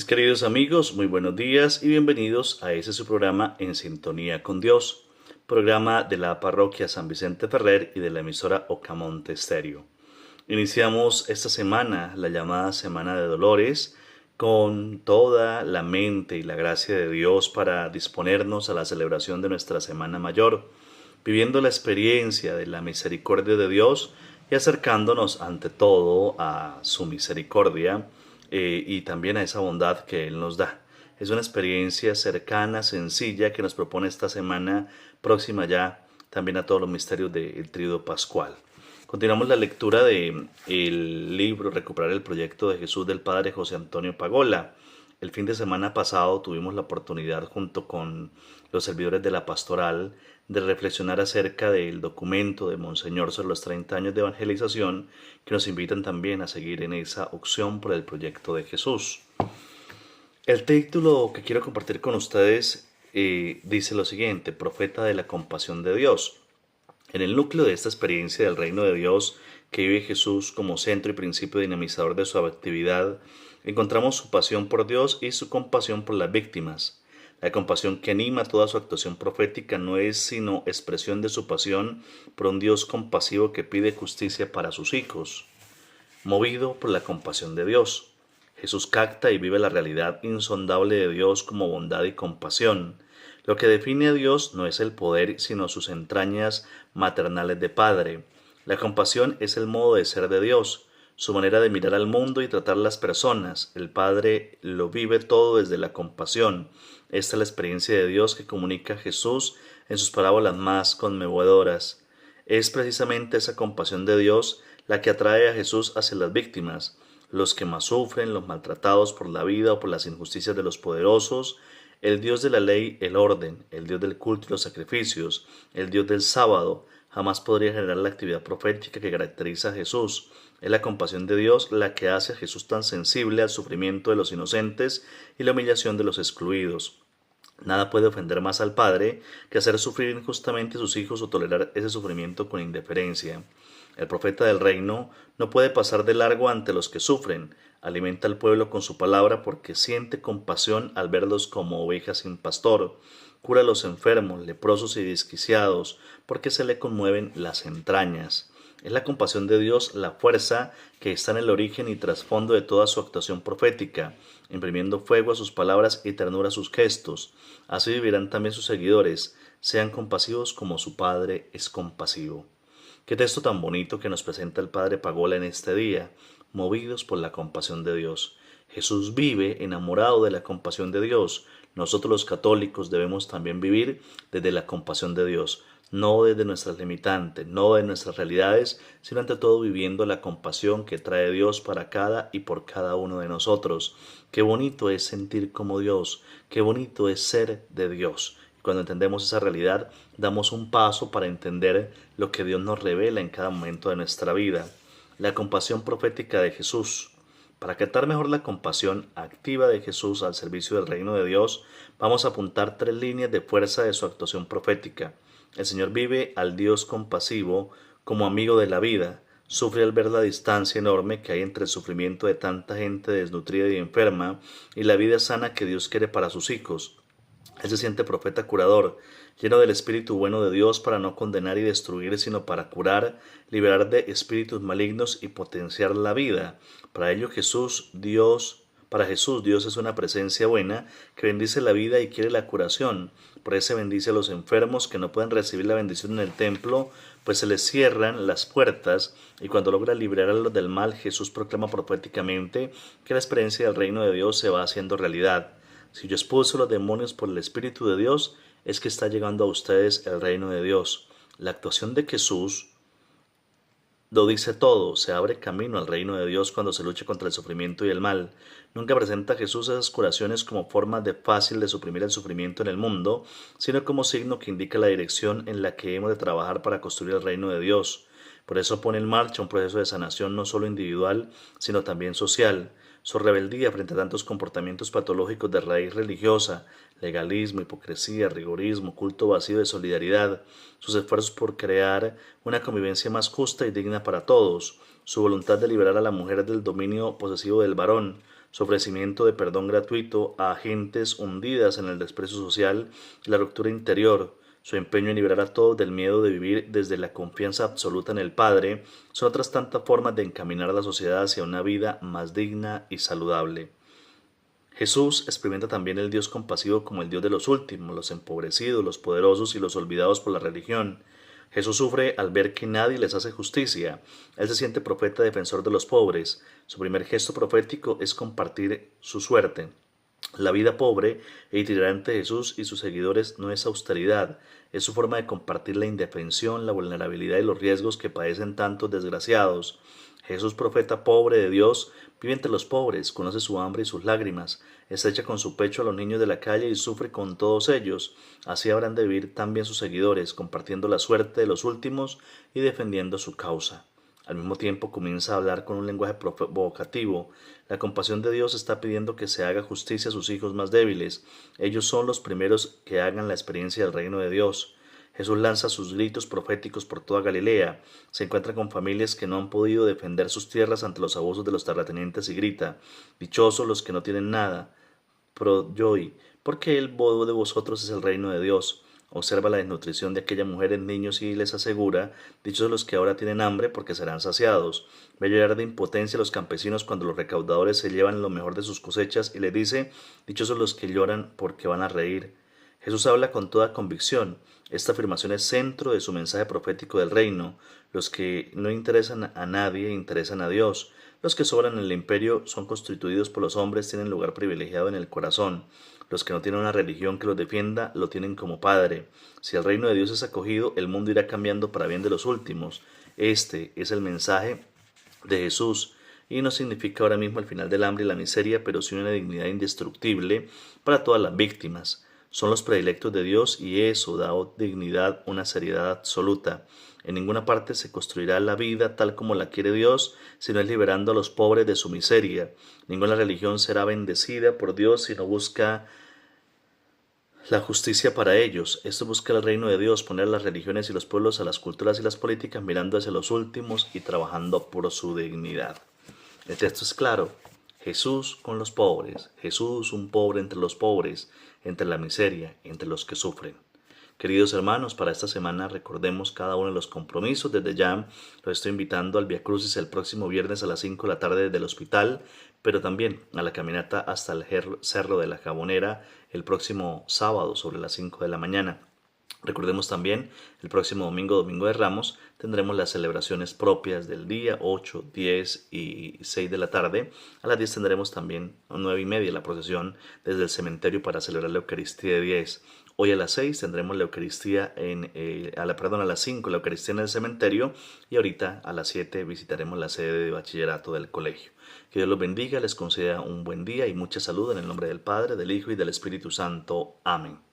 Queridos amigos, muy buenos días y bienvenidos a su programa En Sintonía con Dios, programa de la parroquia San Vicente Ferrer y de la emisora Ocamonte Estéreo. Iniciamos esta semana, la llamada Semana de Dolores, con toda la mente y la gracia de Dios para disponernos a la celebración de nuestra Semana Mayor, viviendo la experiencia de la misericordia de Dios y acercándonos ante todo a su misericordia y también a esa bondad que Él nos da. Es una experiencia cercana, sencilla, que nos propone esta semana próxima ya también a todos los misterios del Tríodo Pascual. Continuamos la lectura del libro Recuperar el Proyecto de Jesús del Padre José Antonio Pagola. El fin de semana pasado tuvimos la oportunidad junto con los servidores de la pastoral de reflexionar acerca del documento de Monseñor sobre los 30 años de evangelización que nos invitan también a seguir en esa opción por el proyecto de Jesús. El título que quiero compartir con ustedes dice lo siguiente: Profeta de la compasión de Dios. En el núcleo de esta experiencia del reino de Dios que vive Jesús como centro y principio dinamizador de su actividad, encontramos su pasión por Dios y su compasión por las víctimas. La compasión que anima toda su actuación profética no es sino expresión de su pasión por un Dios compasivo que pide justicia para sus hijos. Movido por la compasión de Dios, Jesús capta y vive la realidad insondable de Dios como bondad y compasión. Lo que define a Dios no es el poder, sino sus entrañas maternales de Padre. La compasión es el modo de ser de Dios, su manera de mirar al mundo y tratar las personas. El Padre lo vive todo desde la compasión. Esta es la experiencia de Dios que comunica Jesús en sus parábolas más conmovedoras. Es precisamente esa compasión de Dios la que atrae a Jesús hacia las víctimas, los que más sufren, los maltratados por la vida o por las injusticias de los poderosos. El Dios de la ley, el orden, el Dios del culto y los sacrificios, el Dios del sábado, jamás podría generar la actividad profética que caracteriza a Jesús. Es la compasión de Dios la que hace a Jesús tan sensible al sufrimiento de los inocentes y la humillación de los excluidos. Nada puede ofender más al Padre que hacer sufrir injustamente a sus hijos o tolerar ese sufrimiento con indiferencia. El profeta del reino no puede pasar de largo ante los que sufren. Alimenta al pueblo con su palabra porque siente compasión al verlos como ovejas sin pastor. Cura a los enfermos, leprosos y desquiciados, porque se le conmueven las entrañas. Es la compasión de Dios la fuerza que está en el origen y trasfondo de toda su actuación profética, imprimiendo fuego a sus palabras y ternura a sus gestos. Así vivirán también sus seguidores. Sean compasivos como su Padre es compasivo. Qué texto tan bonito que nos presenta el Padre Pagola en este día, movidos por la compasión de Dios. Jesús vive enamorado de la compasión de Dios. Nosotros los católicos debemos también vivir desde la compasión de Dios, no desde nuestras limitantes, no de nuestras realidades, sino ante todo viviendo la compasión que trae Dios para cada y por cada uno de nosotros. Qué bonito es sentir como Dios, qué bonito es ser de Dios. Cuando entendemos esa realidad, damos un paso para entender lo que Dios nos revela en cada momento de nuestra vida. La compasión profética de Jesús. Para captar mejor la compasión activa de Jesús al servicio del reino de Dios, vamos a apuntar 3 líneas de fuerza de su actuación profética. El Señor vive al Dios compasivo como amigo de la vida. Sufre al ver la distancia enorme que hay entre el sufrimiento de tanta gente desnutrida y enferma y la vida sana que Dios quiere para sus hijos. Él se siente profeta curador, lleno del Espíritu bueno de Dios para no condenar y destruir, sino para curar, liberar de espíritus malignos y potenciar la vida. Para Jesús, Dios es una presencia buena que bendice la vida y quiere la curación. Por eso bendice a los enfermos que no pueden recibir la bendición en el templo, pues se les cierran las puertas, y cuando logra liberar a los del mal, Jesús proclama proféticamente que la experiencia del reino de Dios se va haciendo realidad. Si yo expulso los demonios por el Espíritu de Dios, es que está llegando a ustedes el reino de Dios. La actuación de Jesús lo dice todo. Se abre camino al reino de Dios cuando se lucha contra el sufrimiento y el mal. Nunca presenta a Jesús esas curaciones como forma fácil de suprimir el sufrimiento en el mundo, sino como signo que indica la dirección en la que hemos de trabajar para construir el reino de Dios. Por eso pone en marcha un proceso de sanación no solo individual, sino también social. Su rebeldía frente a tantos comportamientos patológicos de raíz religiosa, legalismo, hipocresía, rigorismo, culto vacío de solidaridad, sus esfuerzos por crear una convivencia más justa y digna para todos, su voluntad de liberar a la mujer del dominio posesivo del varón, su ofrecimiento de perdón gratuito a gentes hundidas en el desprecio social y la ruptura interior, su empeño en liberar a todos del miedo de vivir desde la confianza absoluta en el Padre, son otras tantas formas de encaminar a la sociedad hacia una vida más digna y saludable. Jesús experimenta también el Dios compasivo como el Dios de los últimos, los empobrecidos, los poderosos y los olvidados por la religión. Jesús sufre al ver que nadie les hace justicia. Él se siente profeta defensor de los pobres. Su primer gesto profético es compartir su suerte. La vida pobre e itinerante de Jesús y sus seguidores no es austeridad, es su forma de compartir la indefensión, la vulnerabilidad y los riesgos que padecen tantos desgraciados. Jesús, profeta pobre de Dios, vive entre los pobres, conoce su hambre y sus lágrimas, estrecha con su pecho a los niños de la calle y sufre con todos ellos. Así habrán de vivir también sus seguidores, compartiendo la suerte de los últimos y defendiendo su causa. Al mismo tiempo comienza a hablar con un lenguaje provocativo. La compasión de Dios está pidiendo que se haga justicia a sus hijos más débiles. Ellos son los primeros que hagan la experiencia del reino de Dios. Jesús lanza sus gritos proféticos por toda Galilea. Se encuentra con familias que no han podido defender sus tierras ante los abusos de los terratenientes y grita: dichosos los que no tienen nada. Pro Joy, porque el bodo de vosotros es el reino de Dios. Observa la desnutrición de aquella mujer en niños y les asegura: dichosos los que ahora tienen hambre, porque serán saciados. Ve llorar de impotencia a los campesinos cuando los recaudadores se llevan lo mejor de sus cosechas y le dice: dichosos los que lloran, porque van a reír. Jesús habla con toda convicción. Esta afirmación es centro de su mensaje profético del reino. Los que no interesan a nadie interesan a Dios. Los que sobran en el imperio son constituidos por los hombres, tienen lugar privilegiado en el corazón. Los que no tienen una religión que los defienda, lo tienen como Padre. Si el reino de Dios es acogido, el mundo irá cambiando para bien de los últimos. Este es el mensaje de Jesús, y no significa ahora mismo el final del hambre y la miseria, pero sí una dignidad indestructible para todas las víctimas. Son los predilectos de Dios y eso da dignidad, una seriedad absoluta. En ninguna parte se construirá la vida tal como la quiere Dios, sino es liberando a los pobres de su miseria. Ninguna religión será bendecida por Dios si no busca la justicia para ellos. Esto busca el reino de Dios, poner a las religiones y los pueblos, a las culturas y las políticas mirando hacia los últimos y trabajando por su dignidad. El texto es claro. Jesús con los pobres, Jesús un pobre entre los pobres, entre la miseria, entre los que sufren. Queridos hermanos, para esta semana recordemos cada uno de los compromisos. Desde ya los estoy invitando al Via Crucis el próximo viernes a las 5 de la tarde desde el hospital, pero también a la caminata hasta el Cerro de la Jabonera el próximo sábado sobre las 5 de la mañana. Recordemos también, el próximo domingo, Domingo de Ramos, tendremos las celebraciones propias del día, 8, 10 y 6 de la tarde. A las 10 tendremos también a 9 y media la procesión desde el cementerio para celebrar la Eucaristía de 10. Hoy a las 6 tendremos la Eucaristía a las 5 la Eucaristía en el cementerio, y ahorita a las 7 visitaremos la sede de bachillerato del colegio. Que Dios los bendiga, les conceda un buen día y mucha salud en el nombre del Padre, del Hijo y del Espíritu Santo. Amén.